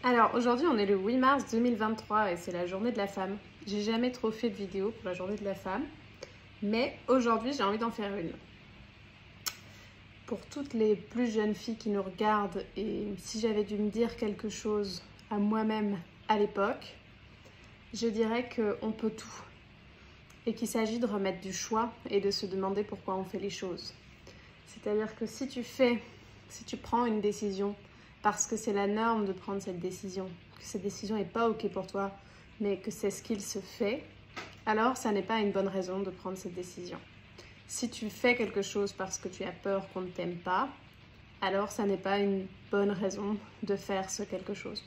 Alors aujourd'hui on est le 8 mars 2023 et c'est la journée de la femme. J'ai jamais trop fait de vidéo pour la journée de la femme, mais aujourd'hui j'ai envie d'en faire une. Pour toutes les plus jeunes filles qui nous regardent, et si j'avais dû me dire quelque chose à moi-même à l'époque, je dirais qu'on peut tout. Et qu'il s'agit de remettre du choix et de se demander pourquoi on fait les choses. C'est-à-dire que si tu prends une décision parce que c'est la norme de prendre cette décision, que cette décision n'est pas ok pour toi, mais que c'est ce qu'il se fait, alors ça n'est pas une bonne raison de prendre cette décision. Si tu fais quelque chose parce que tu as peur qu'on ne t'aime pas, alors ça n'est pas une bonne raison de faire ce quelque chose.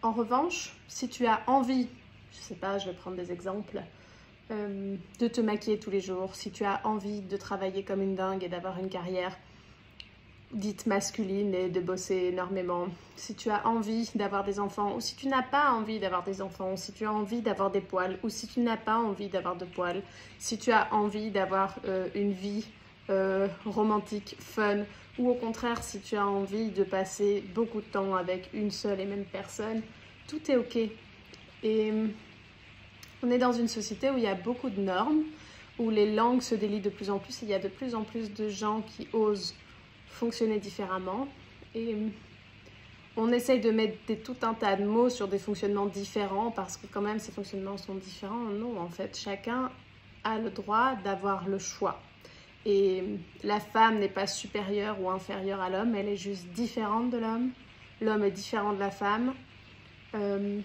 En revanche, si tu as envie, je sais pas, je vais prendre des exemples, de te maquiller tous les jours, si tu as envie de travailler comme une dingue et d'avoir une carrière dite masculine et de bosser énormément, si tu as envie d'avoir des enfants ou si tu n'as pas envie d'avoir des enfants, si tu as envie d'avoir des poils ou si tu n'as pas envie d'avoir de poils, si tu as envie d'avoir une vie romantique, fun, ou au contraire si tu as envie de passer beaucoup de temps avec une seule et même personne, tout est ok. Et on est dans une société où il y a beaucoup de normes, où les langues se délient de plus en plus, il y a de plus en plus de gens qui osent fonctionner différemment et on essaye de mettre tout un tas de mots sur des fonctionnements différents parce que quand même ces fonctionnements sont différents. Non, en fait, chacun a le droit d'avoir le choix. Et la femme n'est pas supérieure ou inférieure à l'homme, elle est juste différente de l'homme. L'homme est différent de la femme. Je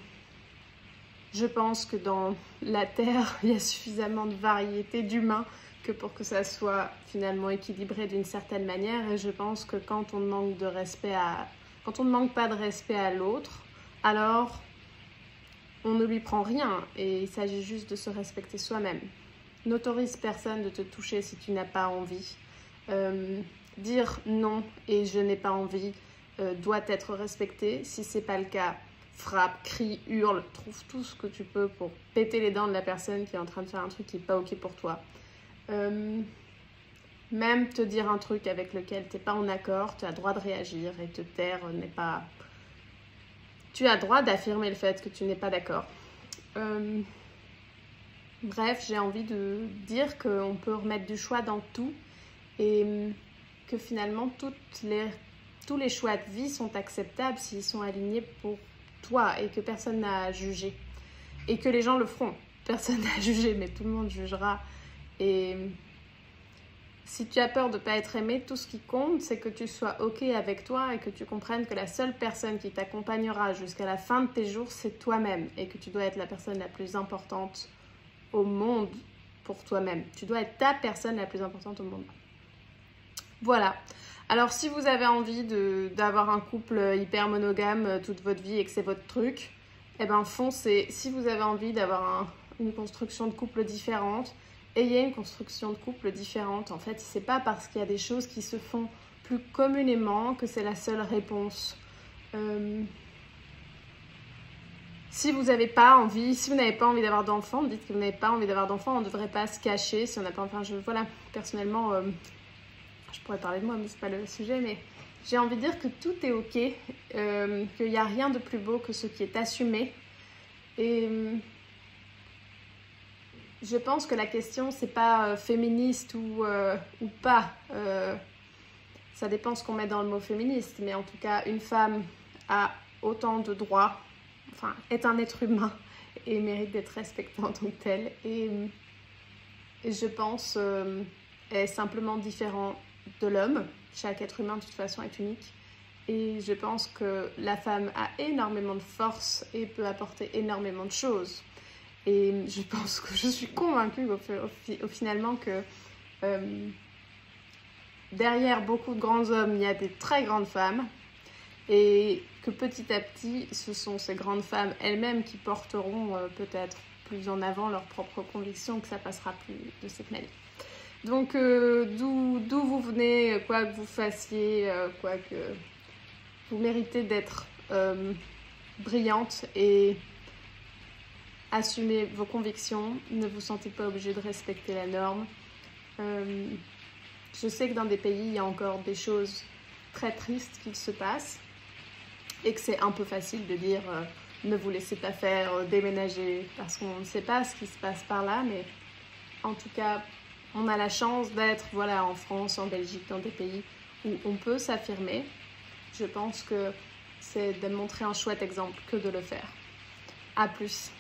pense que dans la Terre, il y a suffisamment de variété d'humains que pour que ça soit finalement équilibré d'une certaine manière. Et je pense que quand on manque de respect quand on ne manque pas de respect à l'autre, alors on ne lui prend rien et il s'agit juste de se respecter soi-même. N'autorise personne de te toucher si tu n'as pas envie. Dire non et je n'ai pas envie doit être respecté. Si ce n'est pas le cas, frappe, crie, hurle, trouve tout ce que tu peux pour péter les dents de la personne qui est en train de faire un truc qui n'est pas ok pour toi. Même te dire un truc avec lequel tu n'es pas en accord, tu as le droit de réagir et te taire n'est pas... Tu as le droit d'affirmer le fait que tu n'es pas d'accord. Bref, j'ai envie de dire qu'on peut remettre du choix dans tout et que finalement tous les choix de vie sont acceptables s'ils sont alignés pour toi et que personne n'a à juger. Et que les gens le feront. Personne n'a à juger, mais tout le monde jugera. Et si tu as peur de ne pas être aimé, tout ce qui compte, c'est que tu sois ok avec toi et que tu comprennes que la seule personne qui t'accompagnera jusqu'à la fin de tes jours, c'est toi-même. Et que tu dois être la personne la plus importante au monde pour toi-même. Tu dois être ta personne la plus importante au monde. Voilà. Alors, si vous avez envie d'avoir un couple hyper monogame toute votre vie et que c'est votre truc, eh ben foncez. Si vous avez envie d'avoir une construction de couple différente, ayez une construction de couple différente. En fait, c'est pas parce qu'il y a des choses qui se font plus communément que c'est la seule réponse. Si vous n'avez pas envie, d'avoir d'enfants, dites que vous n'avez pas envie d'avoir d'enfants, on ne devrait pas se cacher si on n'a pas... Enfin, voilà, personnellement, je pourrais parler de moi, mais ce n'est pas le sujet, mais j'ai envie de dire que tout est ok, qu'il n'y a rien de plus beau que ce qui est assumé. Et je pense que la question, c'est pas féministe ou pas. Ça dépend ce qu'on met dans le mot féministe, mais en tout cas, une femme a autant de droits, enfin, est un être humain et mérite d'être respectée en tant que telle. Et je pense est simplement différent de l'homme. Chaque être humain, de toute façon, est unique. Et je pense que la femme a énormément de force et peut apporter énormément de choses. Et je suis convaincue finalement que derrière beaucoup de grands hommes, il y a des très grandes femmes. Et que petit à petit, ce sont ces grandes femmes elles-mêmes qui porteront peut-être plus en avant leurs propres convictions, que ça passera plus de cette manière. Donc, d'où vous venez, quoi que vous fassiez, quoi que vous méritez d'être brillante et assumez vos convictions. Ne vous sentez pas obligé de respecter la norme. Je sais que dans des pays, il y a encore des choses très tristes qui se passent. et que c'est un peu facile de dire ne vous laissez pas faire, déménager, parce qu'on ne sait pas ce qui se passe par là, mais en tout cas, on a la chance d'être voilà, en France, en Belgique, dans des pays où on peut s'affirmer. Je pense que c'est de montrer un chouette exemple que de le faire. À plus.